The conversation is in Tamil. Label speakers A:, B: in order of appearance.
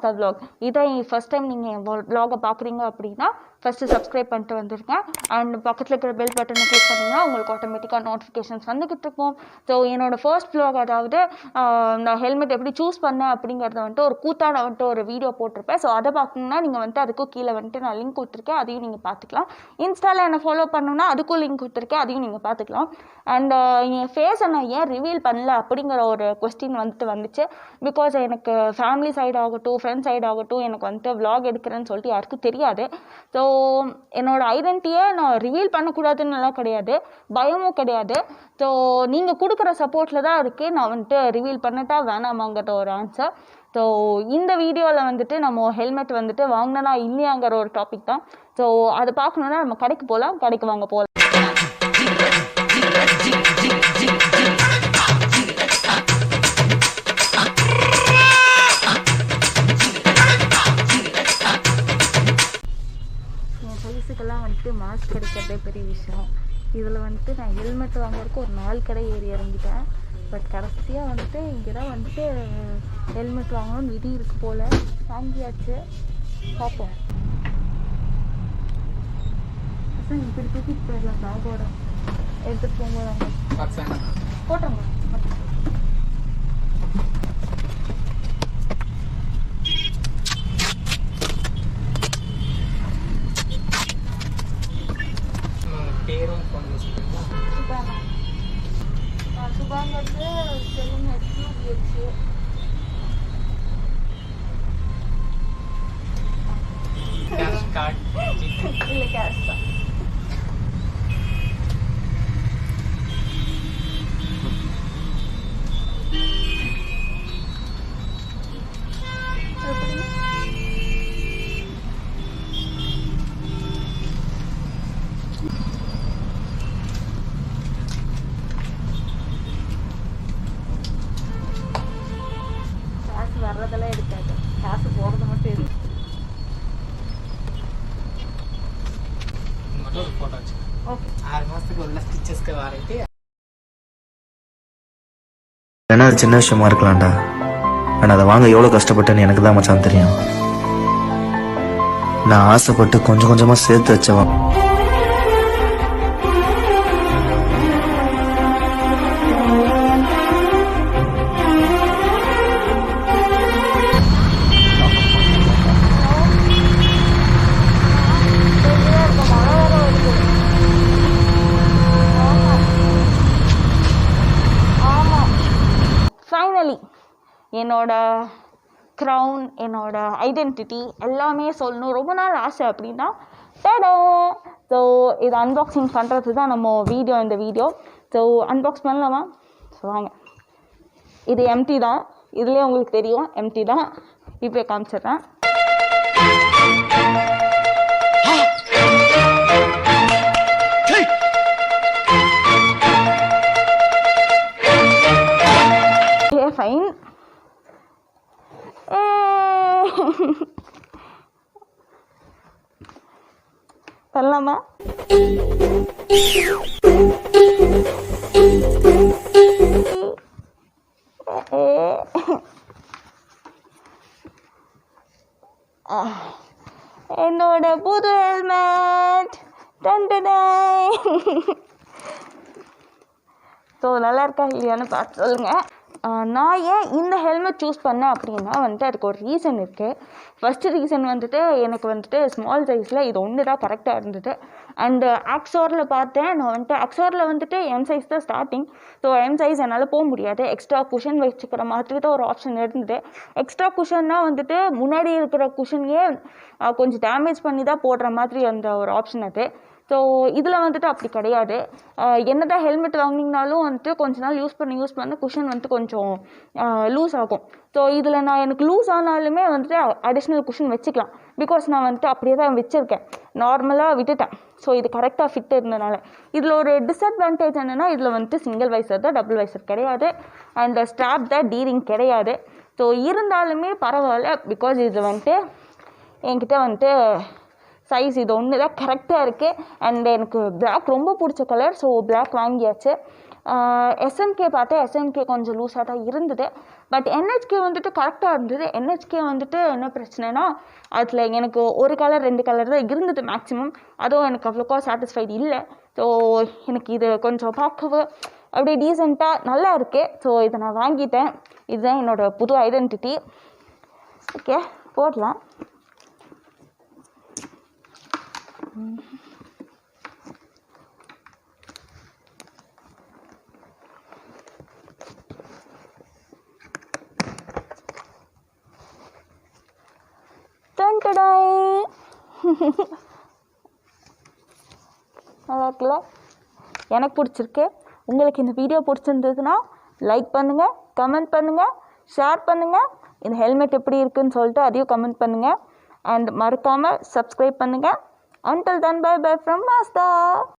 A: மாஸ்தா vlog. இதை ஃபர்ஸ்ட் டைம் நீங்கள் என் vlog-ஐ பார்க்குறீங்க அப்படின்னா ஃபஸ்ட்டு சப்ஸ்கிரைப் பண்ணிட்டு வந்துருங்க. அண்ட் பக்கத்தில் இருக்கிற பெல் பட்டனை கிளிக் பண்ணிங்கன்னா உங்களுக்கு ஆட்டோமேட்டிக்காக நோட்டிஃபிகேஷன்ஸ் வந்துக்கிட்டு இருக்கும். ஸோ என்னோடய ஃபர்ஸ்ட் vlog, அதாவது நான் ஹெல்மெட் எப்படி சூஸ் பண்ணேன் அப்படிங்கிறத வந்துட்டு ஒரு கூத்தாட வந்துட்டு ஒரு வீடியோ போட்டிருப்பேன். ஸோ அதை பார்க்கணுன்னா நீங்கள் வந்துட்டு அதுக்கும் கீழே வந்துட்டு நான் லிங்க் கொடுத்துருக்கேன், அதையும் நீங்கள் பார்த்துக்கலாம். இன்ஸ்டாவில் என்னை ஃபாலோ பண்ணணுன்னா அதுக்கும் லிங்க் கொடுத்துருக்கேன், அதையும் நீங்கள் பார்த்துக்கலாம். அண்ட் என் ஃபேஸை நான் ஏன் ரிவீல் பண்ணல அப்படிங்கிற ஒரு கொஸ்டின் வந்துச்சு. பிகாஸ் எனக்கு ஃபேமிலி சைடு ஆகட்டும், ஃப்ரெண்ட்ஸ் சைடு ஆகட்டும், எனக்கு வந்துட்டு vlog எடுக்கிறேன்னு சொல்லிட்டு யாருக்கும் தெரியாது. ஸோ என்னோடய ஐடென்டிட்டியை நான் ரிவீல் பண்ணக்கூடாதுன்னுலாம் கிடையாது, பயமும் கிடையாது. ஸோ நீங்கள் கொடுக்குற சப்போர்ட்டில் தான் இருக்குது நான் வந்துட்டு ரிவீல் பண்ணிட்டா வேணாமாங்கிற ஒரு ஆன்சர். ஸோ இந்த வீடியோவில் வந்துட்டு நம்ம ஹெல்மெட் வந்துட்டு வாங்கினா இல்லையாங்கிற ஒரு டாபிக் தான். ஸோ அதை பார்க்கணுன்னா நம்ம கடைக்கு போகலாம், கடைக்கு வாங்க போகலாம். சைஸுக்கெல்லாம் வந்துட்டு மாஸ்க் கிடைக்கிறதே பெரிய விஷயம். இதில் வந்துட்டு நான் ஹெல்மெட் வாங்குறதுக்கு ஒரு 4 கடை ஏறி இறங்கிட்டேன். பட் கடைசியாக வந்துட்டு இங்கே தான் வந்துட்டு ஹெல்மெட் வாங்கணும்னு விதி இருக்குது போல். வாங்கியாச்சு, பார்ப்போம். இப்படி தூக்கிட்டு போயிடலாம் பேக்கோட எடுத்துகிட்டு போகும்போது போட்டோங்க. சுபாங்கிறது செல்லுங்க HQBH இல்லை கேஷ் தான். வர்றதெல்லாம் எடுக்காது, காசு போகிறது மட்டும் இருக்கு. ஓகே, 6 மாதத்துக்கு உள்ள ஸ்டிச்சஸ்க்கு வாரண்டி.
B: ஏன்னா அது சின்ன விஷயமா இருக்கலாம்டா, ஆனால் அதை வாங்க எவ்வளோ கஷ்டப்பட்டேன்னு எனக்கு தான் மச்சான் தெரியும். நான் ஆசைப்பட்டு கொஞ்சம் கொஞ்சமாக சேர்த்து வச்சவன்.
A: என்னோட க்ரௌன், என்னோட ஐடென்டிட்டி எல்லாமே சொல்லணும் ரொம்ப நாள் ஆசை அப்படின்னா டடா. ஸோ இது அன்பாக்சிங் பண்ணுறது தான் நம்ம வீடியோ, இந்த வீடியோ. ஸோ அன்பாக்ஸ் பண்ணலாமா? ஸோ வாங்க. இது எம்டி தான், இதுலேயே உங்களுக்கு தெரியும் எம்டி தான். இப்போ காமிச்சிடுறேன். ஃபைன். பண்ணலாமா? என்னோட புது ஹெல்மெட். ஸோ நல்லா இருக்கா இல்லையான்னு பார்த்து சொல்லுங்கள். நான் ஏன் இந்த ஹெல்மெட் சூஸ் பண்ணேன் அப்படின்னா வந்துட்டு அதுக்கு ஒரு ரீசன் இருக்குது. ஃபஸ்ட்டு ரீசன் வந்துட்டு எனக்கு வந்துட்டு ஸ்மால் சைஸில் இது ஒன்று தான் கரெக்டாக இருந்தது. அண்டு ஆக்ஸோரில் பார்த்தேன். நான் வந்துட்டு ஆக்ஸோரில் வந்துட்டு எம் சைஸ் தான் ஸ்டார்டிங். ஸோ எம் சைஸ் என்னால் போக முடியாது. எக்ஸ்ட்ரா குஷன் வச்சுக்கிற மாதிரி தான் ஒரு ஆப்ஷன் இருந்தது. எக்ஸ்ட்ரா குஷன்னா வந்துட்டு முன்னாடி இருக்கிற குஷனையே கொஞ்சம் டேமேஜ் பண்ணி தான் போடுற மாதிரி அந்த ஒரு ஆப்ஷன் அது. ஸோ இதில் வந்துட்டு அப்படி கிடையாது. என்ன தான் ஹெல்மெட் வாங்கினீங்கனாலும் வந்துட்டு கொஞ்ச நாள் யூஸ் பண்ண குஷன் வந்துட்டு கொஞ்சம் லூஸ் ஆகும். ஸோ இதில் நான் எனக்கு லூஸ் ஆனாலுமே வந்துட்டு அடிஷ்னல் குஷன் வச்சுக்கலாம். பிகாஸ் நான் வந்துட்டு அப்படியே தான் வச்சுருக்கேன், நார்மலாக விட்டுட்டேன். ஸோ இது கரெக்டாக ஃபிட் இருந்தனால. இதில் ஒரு டிஸ்அட்வான்டேஜ் என்னென்னா இதில் வந்துட்டு சிங்கிள் வைசர் தான், டபுள் வைசர் கிடையாது. அண்ட் ஸ்ட்ராப் தான், டீரிங் கிடையாது. ஸோ இருந்தாலுமே பரவாயில்ல, பிகாஸ் இது வந்துட்டு என்கிட்ட வந்துட்டு சைஸ் இது ஒன்று தான் கரெக்டாக இருக்குது. அண்ட் எனக்கு பிளாக் ரொம்ப பிடிச்ச கலர். ஸோ பிளாக் வாங்கியாச்சு. எஸ்எம்கே பார்த்தேன், எஸ்எம்கே கொஞ்சம் லூஸாக தான் இருந்தது. பட் என்ஹெச்கே வந்துட்டு கரெக்டாக இருந்தது. என்ஹெச்கே வந்துட்டு என்ன பிரச்சனைனா அதில் எனக்கு ஒரு கலர் 2 கலர் தான் இருந்தது மேக்ஸிமம். அதுவும் எனக்கு அவ்வளோக்கா சாட்டிஸ்ஃபைடு இல்லை. ஸோ எனக்கு இது கொஞ்சம் பார்க்கவே அப்படியே டீசெண்டாக நல்லா இருக்குது. ஸோ இதை நான் வாங்கிட்டேன். இதுதான் என்னோடய புது ஐடென்டிட்டி. ஓகே, போடலாம். நல்லா இருக்குல்ல? எனக்கு பிடிச்சிருக்கு. உங்களுக்கு இந்த வீடியோ பிடிச்சிருந்ததுன்னா லைக் பண்ணுங்கள், கமெண்ட் பண்ணுங்கள், ஷேர் பண்ணுங்கள். இந்த ஹெல்மெட் எப்படி இருக்குன்னு சொல்லிட்டு அதையும் கமெண்ட் பண்ணுங்கள். அண்ட் மறக்காமல் சப்ஸ்கிரைப் பண்ணுங்கள். Until then, bye bye from Maastha.